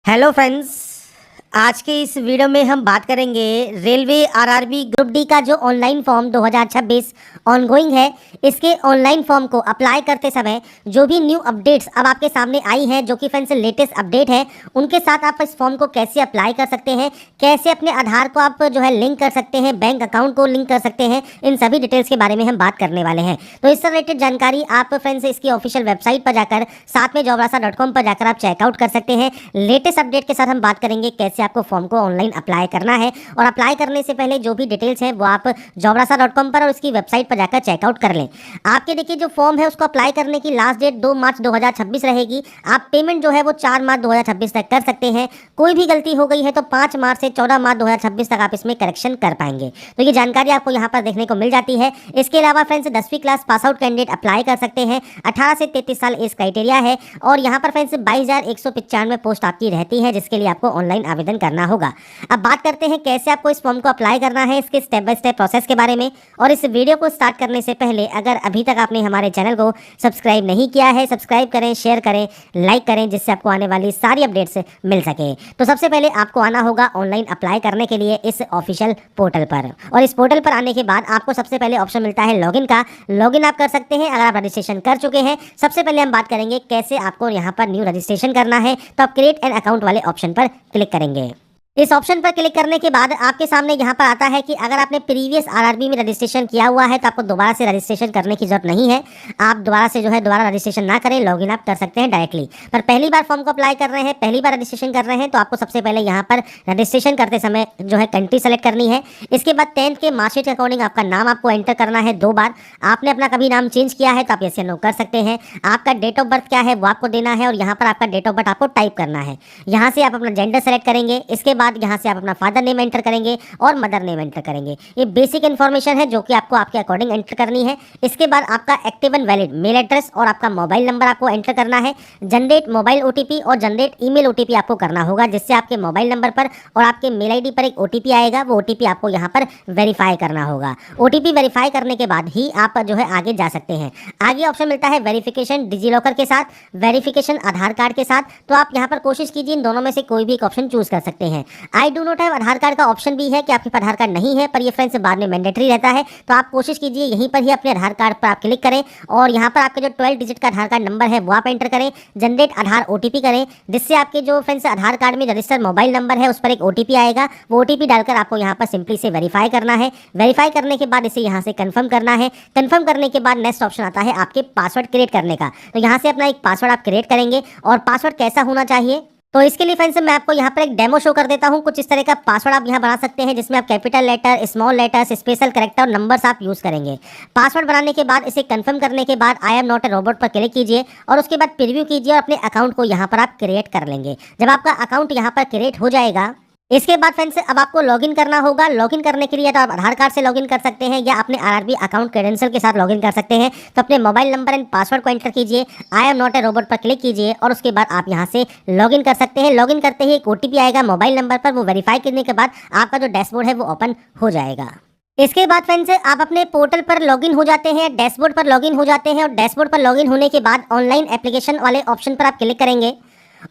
Hello friends. आज के इस वीडियो में हम बात करेंगे रेलवे आरआरबी ग्रुप डी का जो ऑनलाइन फॉर्म 2026 ऑनगोइंग है, इसके ऑनलाइन फॉर्म को अप्लाई करते समय जो भी न्यू अपडेट्स अब आपके सामने आई हैं, जो कि फ्रेंड्स लेटेस्ट अपडेट है, उनके साथ आप इस फॉर्म को कैसे अप्लाई कर सकते हैं, कैसे अपने आधार को आप जो है लिंक कर सकते हैं, बैंक अकाउंट को लिंक कर सकते हैं, इन सभी डिटेल्स के बारे में हम बात करने वाले हैं। तो इससे रिलेटेड जानकारी आप फ्रेंड्स इसकी ऑफिशियल वेबसाइट पर जाकर, साथ में jobrasa.com पर जाकर आप चेकआउट कर सकते हैं। लेटेस्ट अपडेट के साथ हम बात करेंगे कैसे आपको फॉर्म को ऑनलाइन अप्लाई करना है, और अप्लाई करने से पहले जो भी डिटेल्स हैं वो आप jobrasa.com पर और उसकी वेबसाइट पर जाकर चेकआउट कर लें। आपके देखिए जो फॉर्म है उसको अप्लाई करने की लास्ट डेट 2 मार्च 2026 रहेगी। आप पेमेंट जो है वो 4 मार्च 2026 तक कर सकते हैं। कोई भी गलती हो गई है तो 5 मार्च से 14 मार्च 2026 तक आप इसमें करेक्शन कर पाएंगे। तो ये जानकारी आपको यहाँ पर देखने को मिल जाती है। इसके अलावा फ्रेंड्स 10वीं class pass out candidate apply कर सकते हैं। 18 से 33 साल एज क्राइटेरिया है, और यहाँ पर फ्रेंड्स 22,195 पोस्ट आपकी रहती है, जिसके लिए आपको ऑनलाइन आवेदन करना होगा। अब बात करते हैं कैसे आपको इस फॉर्म को अप्लाई करना है, इसके स्टेप बाय स्टेप प्रोसेस के बारे में। और इस वीडियो को स्टार्ट करने से पहले अगर अभी तक आपने हमारे चैनल को सब्सक्राइब नहीं किया है, सब्सक्राइब करें, शेयर करें, लाइक करें, जिससे आपको आने वाली सारी अपडेट्स मिल सके। तो सबसे पहले आपको आना होगा ऑनलाइन अप्लाई करने के लिए इस ऑफिशियल पोर्टल पर, और इस पोर्टल पर आने के बाद आपको सबसे पहले ऑप्शन मिलता है लॉगिन का। लॉगिन आप कर सकते हैं अगर आप रजिस्ट्रेशन कर चुके हैं। सबसे पहले हम बात करेंगे कैसे आपको यहाँ पर न्यू रजिस्ट्रेशन करना है। तो आप क्रिएट एन अकाउंट वाले ऑप्शन पर क्लिक करेंगे। इस ऑप्शन पर क्लिक करने के बाद आपके सामने यहाँ पर आता है कि अगर आपने प्रीवियस आरआरबी में रजिस्ट्रेशन किया हुआ है तो आपको दोबारा से रजिस्ट्रेशन करने की जरूरत नहीं है। आप दोबारा रजिस्ट्रेशन ना करें, लॉगिन आप कर सकते हैं डायरेक्टली। पर पहली बार फॉर्म को अप्लाई कर रहे हैं, पहली बार रजिस्ट्रेशन कर रहे हैं, तो आपको सबसे पहले यहाँ पर रजिस्ट्रेशन करते समय जो है कंट्री सेलेक्ट करनी है। इसके बाद 10th के मार्कशीट के अकॉर्डिंग आपका नाम आपको एंटर करना है 2 बार। आपने अपना कभी नाम चेंज किया है तो आप यस या नो कर सकते हैं। आपका डेट ऑफ बर्थ क्या है वो आपको देना है, और यहाँ पर आपका डेट ऑफ बर्थ आपको टाइप करना है। यहाँ से आप अपना जेंडर सेलेक्ट करेंगे। इसके बाद यहाँ से आप अपना फादर नेम एंटर करेंगे और मदर नेम एंटर करेंगे। ये बेसिक इन्फॉर्मेशन है जो कि आपको आपके अकॉर्डिंग एंटर करनी है। इसके बाद आपका active and valid mail address और आपका मोबाइल नंबर आपको एंटर करना है। जनरेट मोबाइल ओटीपी और जनरेट ईमेल ओटीपी आपको करना होगा, जिससे आपके मोबाइल नंबर पर और आपके मेल आईडी पर एक ओटीपी आएगा। वो ओटीपी आपको यहाँ पर वेरीफाई करना होगा। ओटीपी वेरीफाई करने के बाद ही आप जो है आगे जा सकते हैं। आगे ऑप्शन मिलता है वेरिफिकेशन डिजीलॉकर के साथ, वेरिफिकेशन आधार कार्ड के साथ। तो आप यहाँ पर कोशिश कीजिए इन दोनों में से कोई भी एक ऑप्शन चूज कर सकते हैं। I do not have Aadhaar card का ऑप्शन भी है कि आपके पास आधार कार्ड नहीं है, पर ये फ्रेंड्स बाद में मैंडेटरी रहता है। तो आप कोशिश कीजिए यहीं पर ही अपने आधार कार्ड पर आप क्लिक करें, और यहाँ पर आपके जो 12 डिजिट का आधार कार्ड नंबर है वो आप एंटर करें। जनरेट आधार ओटीपी करें, जिससे आपके जो फ्रेंड्स आधार कार्ड में रजिस्टर्ड मोबाइल नंबर है उस पर एक ओटीपी आएगा। वो ओटीपी डालकर आपको यहाँ पर सिंपली से वेरीफाई करना है। वेरीफाई करने के बाद इसे यहाँ से कंफर्म करना है। कंफर्म करने के बाद नेक्स्ट ऑप्शन आता है आपके पासवर्ड क्रिएट करने का। तो यहाँ से अपना एक पासवर्ड आप क्रिएट करेंगे, और पासवर्ड कैसा होना चाहिए तो इसके लिए फ्रेंड्स मैं आपको यहाँ पर एक डेमो शो कर देता हूँ। कुछ इस तरह का पासवर्ड आप यहाँ बना सकते हैं, जिसमें आप capital letter, small letters, special character और नंबर्स आप यूज करेंगे। पासवर्ड बनाने के बाद इसे कंफर्म करने के बाद I am not a robot पर क्लिक कीजिए, और उसके बाद प्रीव्यू कीजिए और अपने अकाउंट को यहाँ पर आप क्रिएट कर लेंगे। जब आपका अकाउंट यहाँ पर क्रिएट हो जाएगा, इसके बाद फ्रेंड्स अब आपको लॉगिन करना होगा। लॉगिन करने के लिए तो आप आधार कार्ड से लॉगिन कर सकते हैं या अपने आरआरबी अकाउंट क्रेडेंशियल के साथ लॉगिन कर सकते हैं। तो अपने मोबाइल नंबर एंड पासवर्ड को एंटर कीजिए, आई एम नॉट ए रोबोट पर क्लिक कीजिए, और उसके बाद आप यहां से लॉगिन कर सकते हैं। लॉगिन करते ही एक ओटीपी आएगा मोबाइल नंबर पर। वो वेरीफाई करने के बाद आपका जो डैशबोर्ड है वो ओपन हो जाएगा। इसके बाद फ्रेंड्स आप अपने पोर्टल पर लॉगिन हो जाते हैं, डैशबोर्ड पर लॉगिन हो जाते हैं, और डैशबोर्ड पर लॉगिन होने के बाद ऑनलाइन एप्लीकेशन वाले ऑप्शन पर आप क्लिक करेंगे,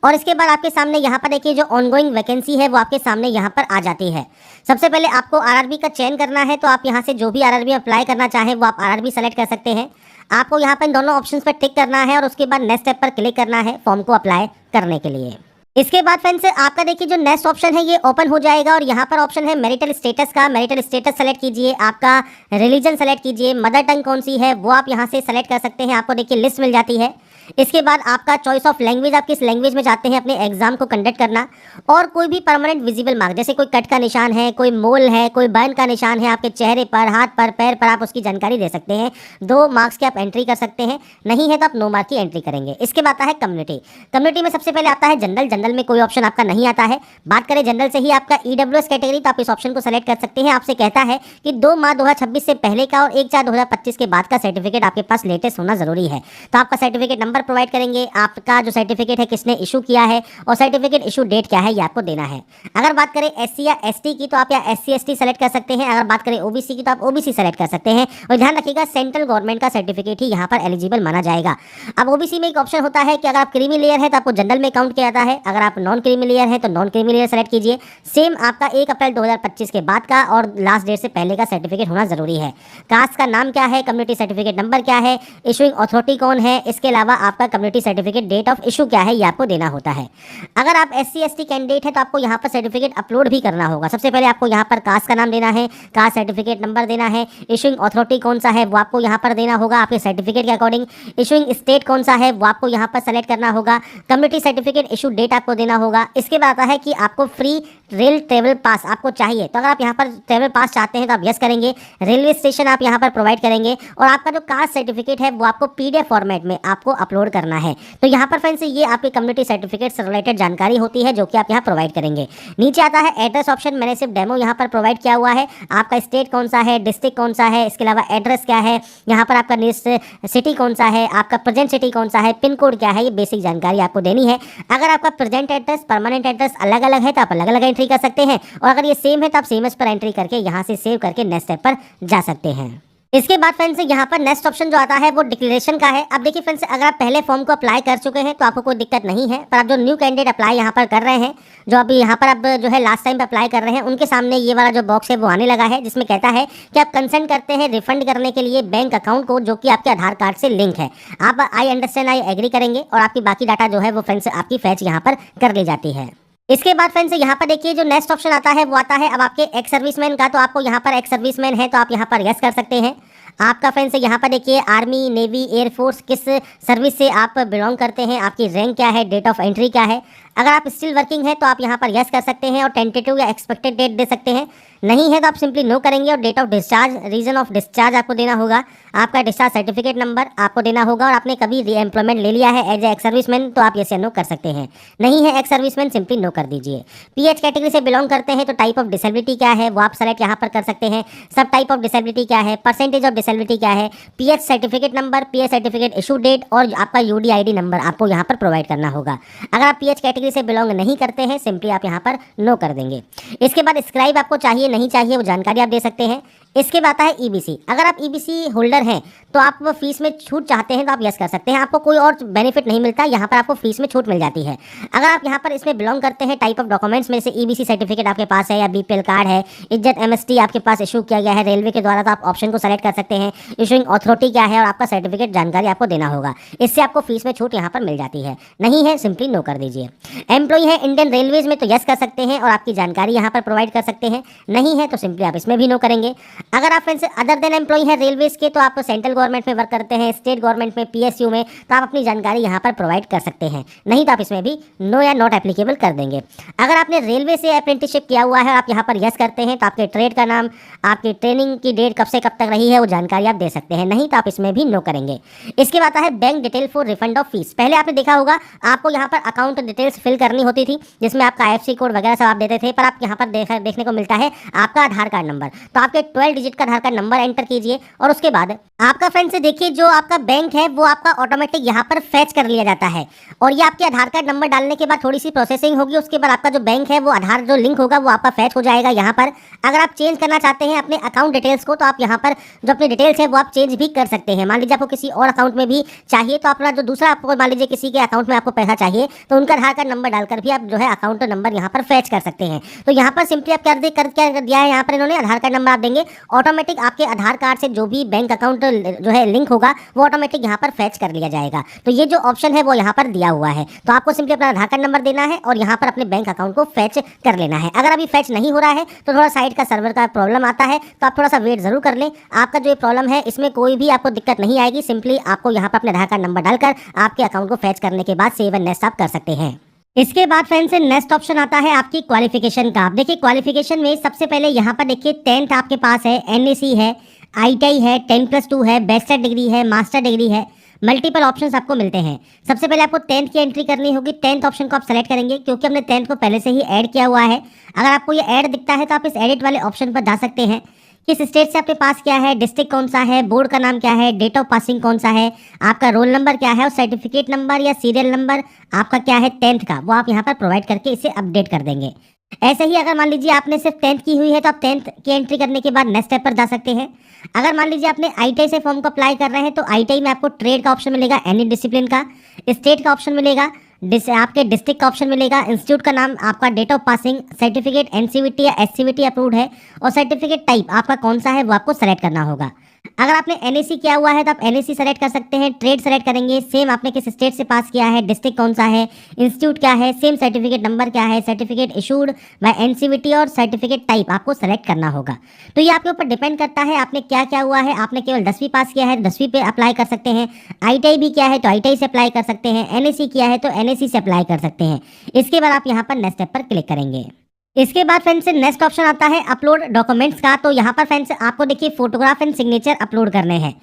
और इसके बाद आपके सामने यहाँ पर देखिए जो ऑनगोइंग वैकेंसी है वो आपके सामने यहाँ पर आ जाती है। सबसे पहले आपको आरआरबी का चयन करना है। तो आप यहाँ से जो भी आरआरबी अप्लाई करना चाहें वो आप आरआरबी सेलेक्ट कर सकते हैं। आपको यहाँ पर इन दोनों ऑप्शंस पर टिक करना है, और उसके बाद नेक्स्ट स्टेप पर क्लिक करना है फॉर्म को अप्लाई करने के लिए। इसके बाद फ्रेंड्स आपका देखिए जो नेक्स्ट ऑप्शन है ये ओपन हो जाएगा, और यहाँ पर ऑप्शन है मैरिटल स्टेटस का। मैरिटल स्टेटस सेलेक्ट कीजिए, आपका रिलीजन सेलेक्ट कीजिए, मदर टंग कौन सी है वो आप यहाँ से सेलेक्ट कर सकते हैं। आपको देखिए लिस्ट मिल जाती है। इसके बाद आपका चॉइस ऑफ लैंग्वेज, आप किस लैंग्वेज में चाहते हैं अपने एग्जाम को कंडक्ट करना, और कोई भी परमानेंट विजिबल मार्क, जैसे कोई कट का निशान है, कोई मोल है, कोई बर्न का निशान है आपके चेहरे पर, हाथ पर, पैर पर, आप उसकी जानकारी दे सकते हैं। 2 मार्क्स की आप एंट्री कर सकते हैं, नहीं है तो आप 9 मार्क की एंट्री करेंगे। इसके बाद आता है कम्युनिटी। कम्युनिटी में सबसे पहले आता है जनरल। जनरल में कोई ऑप्शन आपका नहीं आता है। बात करें जनरल से ही आपका ईडब्ल्यूएस कैटेगरी, तो आप इस ऑप्शन को सेलेक्ट कर सकते हैं। आपसे कहता है कि 2 मार्च 2026 से पहले का और 1/4/2025 के बाद का सर्टिफिकेट आपके पास लेटेस्ट होना जरूरी है। तो आपका सर्टिफिकेट नंबर नंबर प्रोवाइड करेंगे, आपका जो सर्टिफिकेट है किसने इशू किया है और सर्टिफिकेट इशू डेट क्या है ये आपको देना है। अगर बात करें SC या ST की तो आप यहाँ SC ST सेलेक्ट कर सकते हैं। अगर बात करें OBC की तो आप OBC सेलेक्ट कर सकते हैं। और ध्यान रखिएगा सेंट्रल गवर्नमेंट का सर्टिफिकेट ही यहाँ पर एलिजिबल माना जाएगा। अब OBC में एक ऑप्शन होता है कि अगर आप क्रीमी लेयर है तो आपको जनरल में काउंट किया जाता है, अगर आप नॉन क्रीमी लेयर है तो नॉन क्रीमी लेयर सेलेक्ट कीजिए। सेम आपका 1 अप्रैल 2025 के बाद का और लास्ट डेट से पहले का सर्टिफिकेट होना जरूरी है। कास्ट का नाम क्या है, कम्युनिटी सर्टिफिकेट नंबर क्या है, इशूइंग अथॉरिटी कौन है, इसके अलावा आपका community certificate date of issue क्या है ये आपको देना होता है। अगर आप SC ST कैंडिडेट है तो आपको यहाँ पर सर्टिफिकेट अपलोड भी करना होगा। सबसे पहले आपको यहाँ पर कास्ट का नाम देना है, कास्ट सर्टिफिकेट नंबर देना है, इशूइंग अथॉरिटी कौन सा है वो आपको यहाँ पर देना होगा आपके सर्टिफिकेट के अकॉर्डिंग, इशूइंग स्टेट कौन सा है वो आपको यहाँ पर सेलेक्ट करना होगा, कम्युनिटी सर्टिफिकेट इशू डेट आपको देना होगा। इसके बाद आता है कि आपको फ्री रेल ट्रेवल पास आपको चाहिए, तो अगर आप यहाँ पर ट्रेवल पास चाहते हैं तो आप यस करेंगे। रेलवे स्टेशन आप यहाँ पर प्रोवाइड करेंगे और आपका जो कास्ट सर्टिफिकेट है वो आपको PDF फॉर्मेट में आपको अपलोड करना है। तो यहाँ पर फ्रेंड्स ये आपके कम्युनिटी सर्टिफिकेट से रिलेटेड जानकारी होती है जो कि आप यहाँ प्रोवाइड करेंगे। नीचे आता है एड्रेस ऑप्शन, मैंने सिर्फ डेमो यहाँ पर प्रोवाइड किया हुआ है। आपका स्टेट कौन सा है, डिस्ट्रिक्ट कौन सा है, इसके अलावा एड्रेस क्या है, यहाँ पर आपका नियरेस्ट सिटी कौन सा है, आपका प्रेजेंट सिटी कौन सा है, पिन कोड क्या है, ये बेसिक जानकारी आपको देनी है। अगर आपका प्रेजेंट एड्रेस परमानेंट एड्रेस अलग अलग है तो आप अलग अलग एंट्री कर सकते हैं और अगर ये सेम है तो आप सेम एज पर एंट्री करके यहाँ से सेव करके नेक्स्ट स्टेप पर जा सकते हैं। इसके बाद फ्रेंड्स यहाँ पर नेक्स्ट ऑप्शन जो आता है वो डिक्लेरेशन का है। अब देखिए फ्रेंड्स अगर आप पहले फॉर्म को अप्लाई कर चुके हैं तो आपको कोई दिक्कत नहीं है, पर आप जो न्यू कैंडिडेट अप्लाई यहाँ पर कर रहे हैं, जो अभी यहाँ पर अब जो है लास्ट टाइम पे अप्लाई कर रहे हैं, उनके सामने ये वाला जो बॉक्स है वो आने लगा है जिसमें कहता है कि आप कंसेंट करते हैं रिफंड करने के लिए बैंक अकाउंट को जो कि आपके आधार कार्ड से लिंक है। आप आई अंडरस्टैंड आई एग्री करेंगे और आपकी बाकी डाटा जो है वो फ्रेंड्स आपकी फैच यहाँ पर कर ली जाती है। इसके बाद फ्रेंड्स यहाँ पर देखिए जो नेक्स्ट ऑप्शन आता है वो आता है अब आपके एक्स सर्विसमैन का। तो आपको यहाँ पर एक्स सर्विसमैन है तो आप यहाँ पर यस कर सकते हैं। आपका फ्रेंड्स यहाँ पर देखिए आर्मी, नेवी, एयरफोर्स किस सर्विस से आप बिलोंग करते हैं, आपकी रैंक क्या है, डेट ऑफ एंट्री क्या है। अगर आप स्टिल वर्किंग है तो आप यहाँ पर यस कर सकते हैं और टेंटेटिव या एक्सपेक्टेड डेट दे सकते हैं। नहीं है तो आप सिंपली नो करेंगे और date of discharge, reason of discharge आपको देना होगा, आपका डिस्चार्ज सर्टिफिकेट नंबर आपको देना होगा और आपने कभी री एम्प्लॉयमेंट ले लिया है एज ए एक्स सर्विसमैन तो आप यस या नो कर सकते हैं। नहीं है एक्स सर्विसमैन सिंपली नो कर दीजिए। PH कैटेगरी से बिलोंग करते हैं तो टाइप ऑफ डिसेबिलिटी क्या है वो आप सेलेक्ट यहाँ पर कर सकते हैं। सब टाइप ऑफ डिसेबिलिटी क्या है, परसेंटेज ऑफ डिसेबिलिटी क्या है, PH certificate number, PH certificate issue date और आपका UDID नंबर आपको यहाँ पर प्रोवाइड करना होगा। अगर आप PH कैटेगरी से बिलोंग नहीं करते हैं सिंपली आप यहाँ पर नो कर देंगे। इसके बाद स्क्राइब आपको चाहिए नहीं चाहिए वो जानकारी आप दे सकते हैं। इसके बाद आता है EBC। अगर आप EBC होल्डर हैं तो आप फीस में छूट चाहते हैं तो आप यस कर सकते हैं। आपको कोई और बेनिफिट नहीं मिलता, यहाँ पर आपको फीस में छूट मिल जाती है। अगर आप यहाँ पर इसमें बिलोंग करते हैं टाइप ऑफ डॉक्यूमेंट्स में से EBC सर्टिफिकेट आपके पास है या BPL कार्ड है, इज्जत MST आपके पास इशू किया गया है रेलवे के द्वारा तो आप ऑप्शन को सेलेक्ट कर सकते हैं। इशूइंग अथॉरिटी क्या है और आपका सर्टिफिकेट जानकारी आपको देना होगा, इससे आपको फीस में छूट यहाँ पर मिल जाती है। नहीं है सिंपली नो कर दीजिए। एम्प्लॉई है इंडियन रेलवेज में तो यस कर सकते हैं और आपकी जानकारी यहाँ पर प्रोवाइड कर सकते हैं। नहीं है तो सिंपली आप इसमें भी नो करेंगे। अगर आप फ्रेंड्स अदर देन एम्प्लॉई है रेलवेज के तो आप सेंट्रल गवर्नमेंट में वर्क करते हैं, स्टेट गवर्नमेंट में, PSU में तो आप अपनी जानकारी यहाँ पर प्रोवाइड कर सकते हैं। नहीं तो आप इसमें भी नो या नॉट एप्लीकेबल कर देंगे। अगर आपने रेलवे से अप्रेंटिसशिप किया हुआ है और आप यहाँ पर यस करते हैं तो आपके ट्रेड का नाम, आपकी ट्रेनिंग की डेट कब से कब तक रही है वो जानकारी आप दे सकते हैं। नहीं तो आप इसमें भी नो करेंगे। इसके बाद आता है bank detail for refund of fees. पहले आपने देखा होगा आपको यहाँ पर अकाउंट डिटेल्स फिल करनी होती थी जिसमें आपका IFSC कोड वगैरह सब आप देते थे, पर आप यहाँ पर देखने को मिलता है आपका आधार कार्ड नंबर। तो आपके 12 डिजिट का आधार कार्ड नंबर एंटर कीजिए और उसके बाद आपका फ्रेंड से देखिए जो आपका बैंक है वो आपका ऑटोमेटिक यहाँ पर फैच कर लिया जाता है और ये आपके आधार कार्ड नंबर डालने के बाद थोड़ी सी प्रोसेसिंग होगी। उसके बाद आपका जो बैंक है वो आधार जो लिंक होगा वो आपका फैच हो जाएगा यहाँ पर। अगर आप चेंज करना चाहते हैं अपने अकाउंट डिटेल्स को तो आप यहाँ पर जो अपनी डिटेल्स है वो आप चेंज भी कर सकते हैं। मान लीजिए आपको किसी और अकाउंट में भी चाहिए तो अपना जो दूसरा आपको मान लीजिए किसी के अकाउंट में आपको पैसा चाहिए तो उनका आधार कार्ड नंबर डालकर भी आप जो है अकाउंट नंबर यहाँ पर फैच कर सकते हैं। तो यहाँ पर सिंपली आप क्या दिया है यहाँ पर इन्होंने आधार कार्ड नंबर आप देंगे, ऑटोमेटिक आपके आधार कार्ड से जो भी बैंक अकाउंट जो है लिंक होगा वो ऑटोमेटिक यहाँ पर फैच कर लिया जाएगा। तो ये जो ऑप्शन है वो यहाँ पर दिया हुआ है। तो आपको सिंपली अपना आधार कार्ड नंबर देना है और यहाँ पर अपने बैंक अकाउंट को फैच कर लेना है। अगर अभी फैच नहीं हो रहा है तो थोड़ा साइट का सर्वर का प्रॉब्लम आता है तो आप थोड़ा सा वेट जरूर कर लें। आपका जो ये प्रॉब्लम है इसमें कोई भी आपको दिक्कत नहीं आएगी। सिंपली आपको यहाँ पर अपने आधार कार्ड नंबर डालकर आपके अकाउंट को फैच करने के बाद सेव एंड नेक्स्ट आप कर सकते हैं। इसके बाद फ्रेंड्स नेक्स्ट ऑप्शन आता है आपकी क्वालिफिकेशन का। आप देखिए क्वालिफिकेशन में सबसे पहले यहाँ पर देखिए 10th आपके पास है, NSE है, ITI है, 10+2 है, बैचलर डिग्री है, मास्टर डिग्री है, मल्टीपल ऑप्शंस आपको मिलते हैं। सबसे पहले आपको 10th की एंट्री करनी होगी। 10th ऑप्शन को आप सेलेक्ट करेंगे क्योंकि हमने 10th को पहले से ही ऐड किया हुआ है। अगर आपको ये ऐड दिखता है तो आप इस एडिट वाले ऑप्शन पर जा सकते हैं। किस स्टेट से आपने पास किया है, डिस्ट्रिक्ट कौन सा है, बोर्ड का नाम क्या है, डेट ऑफ पासिंग कौन सा है, आपका रोल नंबर क्या है और सर्टिफिकेट नंबर या सीरियल नंबर आपका क्या है 10th का, वो आप यहाँ पर प्रोवाइड करके इसे अपडेट कर देंगे। ऐसे ही अगर मान लीजिए आपने सिर्फ 10th की हुई है तो आप 10th की एंट्री करने के बाद नेक्स्ट स्टेप पर जा सकते हैं। अगर मान लीजिए आपने ITI से फॉर्म को अप्लाई कर रहे हैं तो ITI में आपको ट्रेड का ऑप्शन मिलेगा, एनी डिसिप्लिन का, स्टेट का ऑप्शन मिलेगा, आपके डिस्ट्रिक्ट का ऑप्शन मिलेगा, इंस्टीट्यूट का नाम, आपका date of passing, certificate NCVT या SCVT अप्रूव्ड है और सर्टिफिकेट टाइप आपका कौन सा है वो आपको सेलेक्ट करना होगा। अगर आपने NAC किया हुआ है तो आप NAC सेलेक्ट कर सकते हैं, ट्रेड सेलेक्ट करेंगे, सेम आपने किस स्टेट से पास किया है, डिस्ट्रिक्ट कौन सा है, इंस्टीट्यूट क्या है, सेम सर्टिफिकेट नंबर क्या है, सर्टिफिकेट इशूड बाय NCVT और सर्टिफिकेट टाइप आपको सेलेक्ट करना होगा। तो ये आपके ऊपर डिपेंड करता है आपने क्या क्या हुआ है। आपने केवल 10वीं पास किया है 10वीं पे अप्लाई कर सकते हैं, ITI भी किया है तो ITI से अप्लाई कर सकते हैं, NAC किया है तो NAC से अप्लाई कर सकते हैं। इसके बाद आप यहाँ पर नेक्स्ट स्टेप पर क्लिक करेंगे। इसके बाद फ्रेंड्स नेक्स्ट ऑप्शन आता है अपलोड डॉक्यूमेंट्स का। तो यहाँ पर फ्रेंड्स आपको देखिए फोटोग्राफ एंड सिग्नेचर अपलोड करने हैं।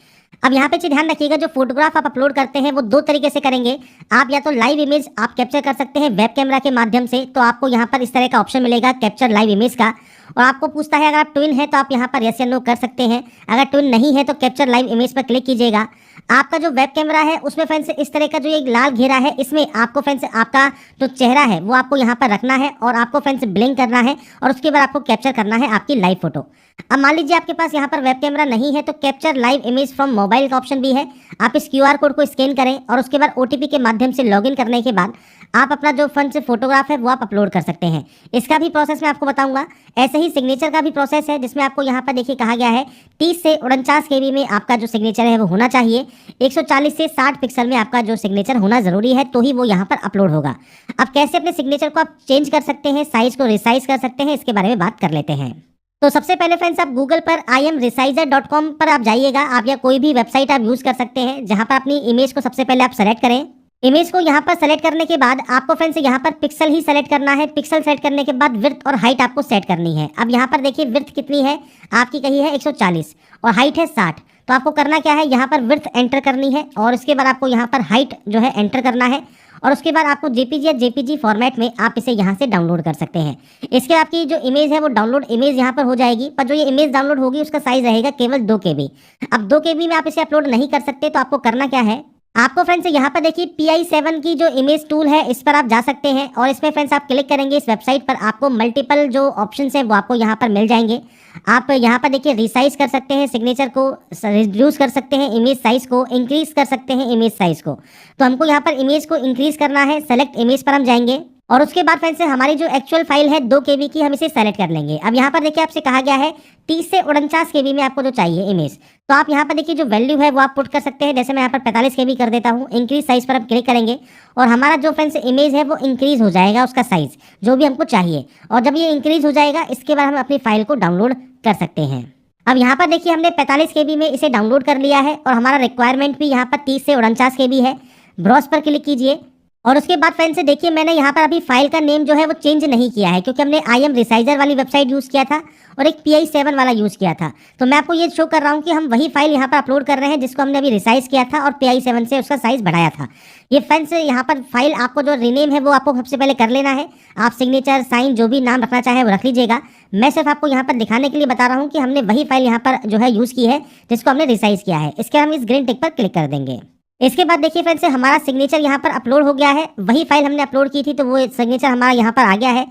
अब यहाँ पे ध्यान रखिएगा, जो फोटोग्राफ आप अपलोड करते हैं वो 2 तरीके से करेंगे। आप या तो लाइव इमेज आप कैप्चर कर सकते हैं वेब कैमरा के माध्यम से, तो आपको यहाँ पर इस तरह का ऑप्शन मिलेगा कैप्चर लाइव इमेज का, और आपको पूछता है अगर आप ट्विन है तो आप यहाँ पर यस या नो कर सकते हैं। अगर ट्विन नहीं है तो कैप्चर लाइव इमेज पर क्लिक कीजिएगा। आपका जो वेब कैमरा है उसमें फ्रेंड्स इस तरह का जो एक लाल घेरा है, इसमें आपको फ्रेंड्स आपका जो चेहरा है वो आपको यहाँ पर रखना है और आपको फ्रेंड्स ब्लिंक करना है और उसके बाद आपको कैप्चर करना है आपकी लाइव फोटो। अब मान लीजिए आपके पास यहाँ पर वेब कैमरा नहीं है तो capture live image from mobile का ऑप्शन भी है। आप इस QR कोड को स्कैन करें और उसके बाद OTP के माध्यम से लॉगिन करने के बाद आप अपना जो फ्रंट से फोटोग्राफ है वो आप अपलोड कर सकते हैं। इसका भी प्रोसेस मैं आपको बताऊंगा। ऐसे ही सिग्नेचर का भी प्रोसेस है, जिसमें आपको यहाँ पर देखिए कहा गया है 30 से 49 KB में आपका जो सिग्नेचर है वो होना चाहिए। 140 से 60 पिक्सल में आपका जो सिग्नेचर होना जरूरी है, तो ही वो यहाँ पर अपलोड होगा। अब कैसे अपने सिग्नेचर को आप चेंज कर सकते हैं, साइज को रिसाइज कर सकते हैं, इसके बारे में बात कर लेते हैं। तो सबसे पहले फ्रेंड्स आप गूगल पर imresizer.com पर आप जाइएगा। आप या कोई भी वेबसाइट आप यूज कर सकते हैं, जहां पर अपनी इमेज को सबसे पहले आप सेलेक्ट करें। इमेज को यहाँ पर सेलेक्ट करने के बाद आपको फ्रेंड्स यहाँ पर पिक्सल ही सेलेक्ट करना है। पिक्सल सेलेक्ट करने के बाद विड्थ और हाइट आपको सेट करनी है। अब यहाँ पर देखिए विड्थ कितनी है, आपकी कही है 140 और हाइट है 60। तो आपको करना क्या है, यहाँ पर विड्थ एंटर करनी है और उसके बाद आपको यहाँ पर हाइट जो है एंटर करना है और उसके बाद आपको JPG या JPG फॉर्मेट में आप इसे यहाँ से डाउनलोड कर सकते हैं। इसके आपकी जो इमेज है वो डाउनलोड इमेज यहाँ पर हो जाएगी, पर जो ये इमेज डाउनलोड होगी उसका साइज रहेगा केवल 2 KB। अब 2 KB में आप इसे अपलोड नहीं कर सकते, तो आपको करना क्या है, आपको फ्रेंड्स यहाँ पर देखिए PI7 की जो इमेज टूल है इस पर आप जा सकते हैं और इसमें फ्रेंड्स आप क्लिक करेंगे। इस वेबसाइट पर आपको मल्टीपल जो ऑप्शंस हैं वो आपको यहाँ पर मिल जाएंगे। आप यहाँ पर देखिए रिसाइज कर सकते हैं, सिग्नेचर को रिड्यूस कर सकते हैं, इमेज साइज को इंक्रीज कर सकते हैं, इमेज साइज को। तो हमको यहाँ पर इमेज को इंक्रीज करना है, सेलेक्ट इमेज पर हम जाएंगे और उसके बाद फ्रेंड्स हमारी जो एक्चुअल फाइल है 2 KB की, हम इसे सेलेक्ट कर लेंगे। अब यहाँ पर देखिए आपसे कहा गया है 30 से 49 KB में आपको जो चाहिए इमेज, तो आप यहाँ पर देखिए जो वैल्यू है वो आप पुट कर सकते हैं। जैसे मैं यहाँ पर 45 KB कर देता हूँ। इंक्रीज साइज पर आप क्लिक करेंगे और हमारा जो फ्रेंड्स इमेज है वो इंक्रीज हो जाएगा, उसका साइज जो भी हमको चाहिए। और जब ये इंक्रीज हो जाएगा इसके बाद हम अपनी फाइल को डाउनलोड कर सकते हैं। अब यहाँ पर देखिए हमने 45 KB में इसे डाउनलोड कर लिया है और हमारा रिक्वायरमेंट भी यहाँ पर 30 से 49 KB है। ब्राउज पर क्लिक कीजिए और उसके बाद फ्रेंड्स देखिए मैंने यहाँ पर अभी फाइल का नेम जो है वो चेंज नहीं किया है, क्योंकि हमने imresizer वाली वेबसाइट यूज़ किया था और एक PI7 वाला यूज़ किया था। तो मैं आपको ये शो कर रहा हूँ कि हम वही फाइल यहाँ पर अपलोड कर रहे हैं जिसको हमने अभी रिसाइज किया था और PI7 से उसका साइज बढ़ाया था। ये फ्रेंड्स यहाँ पर फाइल आपको जो रीनेम है वो आपको सबसे पहले कर लेना है। आप सिग्नेचर साइन जो भी नाम रखना चाहे वो रख लीजिएगा। मैं सिर्फ आपको यहाँ पर दिखाने के लिए बता रहा हूँ कि हमने वही फाइल यहाँ पर जो है यूज़ की है जिसको हमने रिसाइज किया है। इसके हम इस ग्रीन टिक पर क्लिक कर देंगे। इसके बाद देखिए फ्रेंड्स हमारा सिग्नेचर यहाँ पर अपलोड हो गया है। वही फाइल हमने अपलोड की थी तो वो सिग्नेचर हमारा यहाँ पर आ गया है।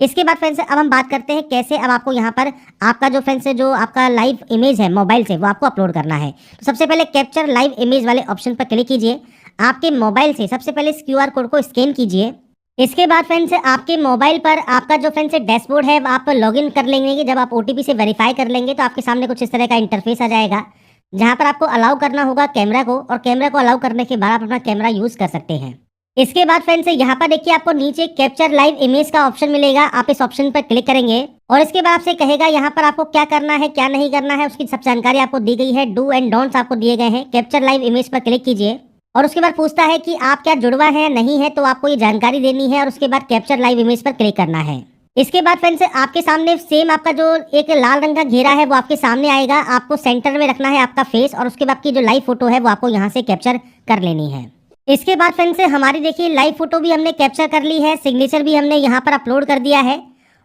इसके बाद फ्रेंड्स अब हम बात करते हैं कैसे अब आपको यहाँ पर आपका जो फ्रेंड्स जो आपका लाइव इमेज है मोबाइल से वो आपको अपलोड करना है। तो सबसे पहले कैप्चर लाइव इमेज वाले ऑप्शन पर क्लिक कीजिए। आपके मोबाइल से सबसे पहले इस QR कोड को स्कैन कीजिए। इसके बाद फ्रेंड्स आपके मोबाइल पर आपका जो फ्रेंड्स डैशबोर्ड है आप लॉगिन कर लेंगे कि जब आप OTP से वेरीफाई कर लेंगे तो आपके सामने कुछ इस तरह का इंटरफेस आ जाएगा, जहां पर आपको अलाउ करना होगा कैमरा को और कैमरा को अलाउ करने के बाद आप अपना कैमरा यूज कर सकते हैं। इसके बाद फ्रेंड्स यहाँ पर देखिए आपको नीचे कैप्चर लाइव इमेज का ऑप्शन मिलेगा। आप इस ऑप्शन पर क्लिक करेंगे और इसके बाद आपसे कहेगा यहाँ पर आपको क्या करना है क्या नहीं करना है, उसकी सब जानकारी आपको दी गई है। डू एंड डोंट्स आपको दिए गए हैं। कैप्चर लाइव इमेज पर क्लिक कीजिए और उसके बाद पूछता है कि आप क्या जुड़वा है या नहीं है, तो आपको ये जानकारी देनी है और उसके बाद कैप्चर लाइव इमेज पर क्लिक करना है। इसके बाद फ्रेंड्स आपके सामने सेम आपका जो एक लाल रंग का घेरा है वो आपके सामने आएगा। आपको सेंटर में रखना है आपका फेस और उसके बाद की जो लाइव फोटो है वो आपको यहाँ से कैप्चर कर लेनी है। इसके बाद फ्रेंड्स हमारी देखिए लाइव फोटो भी हमने कैप्चर कर ली है, सिग्नेचर भी हमने यहाँ पर अपलोड कर दिया है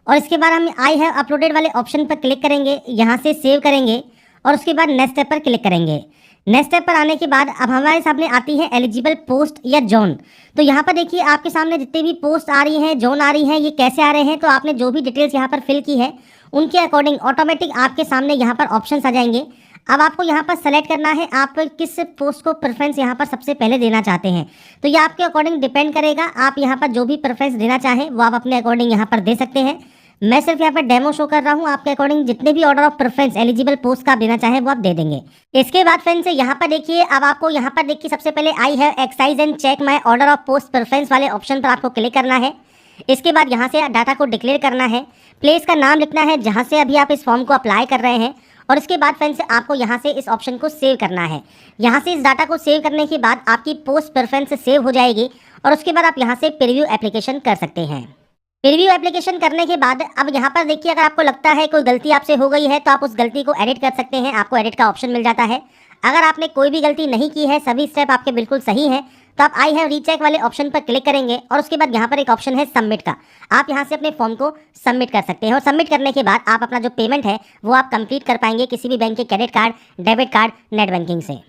और इसके बाद हम आई हैव अपलोडेड वाले ऑप्शन पर क्लिक करेंगे, यहाँ से सेव करेंगे और उसके बाद नेक्स्ट स्टेप पर क्लिक करेंगे। नेक्स्ट स्टेप पर आने के बाद अब हमारे सामने आती है एलिजिबल पोस्ट या जोन। तो यहाँ पर देखिए आपके सामने जितने भी पोस्ट आ रही हैं, जोन आ रही हैं, ये कैसे आ रहे हैं, तो आपने जो भी डिटेल्स यहाँ पर फिल की है उनके अकॉर्डिंग ऑटोमेटिक आपके सामने यहाँ पर ऑप्शन आ जाएंगे। अब आपको यहाँ पर सेलेक्ट करना है आप किस पोस्ट को प्रेफरेंस यहाँ पर सबसे पहले देना चाहते हैं। तो ये आपके अकॉर्डिंग डिपेंड करेगा, आप यहाँ पर जो भी प्रेफरेंस देना चाहें वो आप अपने अकॉर्डिंग यहाँ पर दे सकते हैं। मैं सिर्फ यहाँ पर डेमो शो कर रहा हूँ, आपके अकॉर्डिंग जितने भी order of preference eligible post का आप देना चाहें वो आप दे देंगे। इसके बाद फ्रेंड्स यहाँ पर देखिए, अब आपको यहाँ पर देखिए सबसे पहले I have excise and check my order of post preference वाले ऑप्शन पर आपको क्लिक करना है। इसके बाद यहाँ से डाटा को डिक्लेयर करना है, प्लेस का नाम लिखना है जहाँ से अभी आप इस फॉर्म को अप्लाई कर रहे हैं, और इसके बाद फ्रेंड्स आपको यहाँ से इस ऑप्शन को सेव करना है। यहाँ से इस डाटा को सेव करने के बाद आपकी पोस्ट प्रेफरेंस सेव हो जाएगी और उसके बाद आप यहाँ से प्रीव्यू एप्लीकेशन कर सकते हैं। प्रीव्यू एप्लीकेशन करने के बाद अब यहाँ पर देखिए, अगर आपको लगता है कोई गलती आपसे हो गई है तो आप उस गलती को एडिट कर सकते हैं, आपको एडिट का ऑप्शन मिल जाता है। अगर आपने कोई भी गलती नहीं की है, सभी स्टेप आपके बिल्कुल सही हैं, तो आप आई हैव रीचेक वाले ऑप्शन पर क्लिक करेंगे और उसके बाद यहाँ पर एक ऑप्शन है सबमिट का, आप यहाँ से अपने फॉर्म को सबमिट कर सकते हैं। और सबमिट करने के बाद आप अपना जो पेमेंट है वो आप कंप्लीट कर पाएंगे किसी भी बैंक के credit card, debit card, net banking से।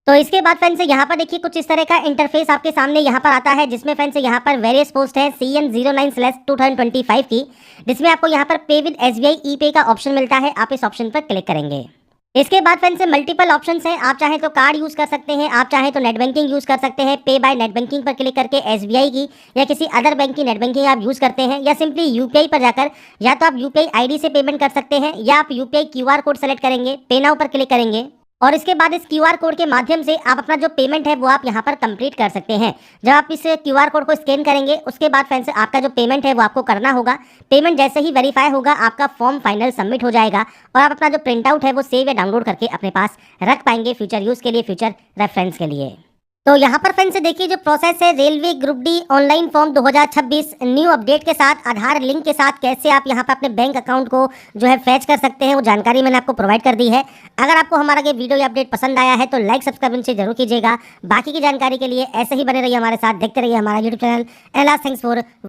तो इसके बाद फ्रेंड्स यहाँ पर देखिए कुछ इस तरह का इंटरफेस आपके सामने यहाँ पर आता है, जिसमें फ्रेंड्स यहाँ पर वेरियस पोस्ट है CN09/2025 की, जिसमें आपको यहाँ पर पे विद SBI ई-पे का ऑप्शन मिलता है, आप इस ऑप्शन पर क्लिक करेंगे। इसके बाद फ्रेंड्स मल्टीपल ऑप्शंस हैं, आप चाहें तो कार्ड यूज़ कर सकते हैं, आप चाहें तो नेट बैंकिंग यूज़ कर सकते हैं। पे बाय नेट बैंकिंग पर क्लिक करके SBI की या किसी अदर बैंक की नेट बैंकिंग आप यूज़ करते हैं, या सिंपली UPI पर जाकर या तो आप UPI ID से पेमेंट कर सकते हैं या आप UPI QR कोड सेलेक्ट करेंगे, पे नाउ पर क्लिक करेंगे और इसके बाद इस QR कोड के माध्यम से आप अपना जो पेमेंट है वो आप यहाँ पर कंप्लीट कर सकते हैं। जब आप इस QR कोड को स्कैन करेंगे उसके बाद फ्रेंड्स आपका जो पेमेंट है वो आपको करना होगा। पेमेंट जैसे ही वेरीफाई होगा आपका फॉर्म फाइनल सबमिट हो जाएगा और आप अपना जो प्रिंट आउट है वो सेव या डाउनलोड करके अपने पास रख पाएंगे फ्यूचर यूज़ के लिए, फ्यूचर रेफरेंस के लिए। तो यहाँ पर फ्रेंड्स देखिए जो प्रोसेस है railway group D online form 2026 new update के साथ, आधार लिंक के साथ कैसे आप यहाँ पर अपने बैंक अकाउंट को जो है फैच कर सकते हैं, वो जानकारी मैंने आपको प्रोवाइड कर दी है। अगर आपको हमारा ये वीडियो या अपडेट पसंद आया है तो लाइक सब्सक्राइब से जरूर कीजिएगा। बाकी की जानकारी के लिए ऐसे ही बने रहिए हमारे साथ, देखते रहिए हमारा YouTube channel. And last thanks for